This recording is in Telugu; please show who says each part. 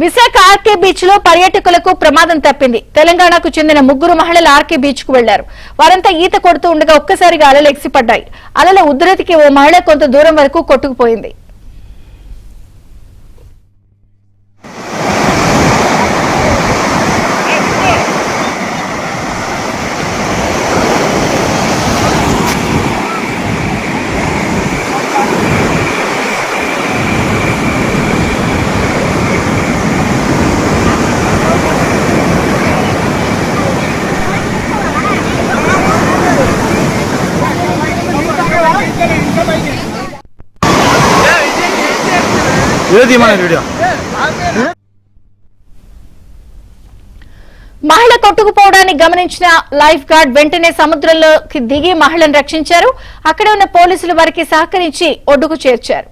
Speaker 1: విశాఖ ఆర్కే బీచ్ లో పర్యాటకులకు ప్రమాదం తప్పింది. తెలంగాణకు చెందిన 3 మహిళలు ఆర్కే బీచ్ కు వెళ్లారు. వారంతా ఈత కొడుతూ ఉండగా ఒక్కసారిగా అలలు ఎగిసిపడ్డాయి. అలల ఉధృతికి ఓ మహిళ కొంత దూరం వరకు కొట్టుకుపోయింది. మహిళ కొట్టుకుపోవడాన్ని గమనించిన లైఫ్ గార్డ్ వెంటనే సముద్రంలోకి దిగి మహిళను రక్షించారు. అక్కడ ఉన్న పోలీసులు వారికి సహకరించి ఒడ్డుకు చేర్చారు.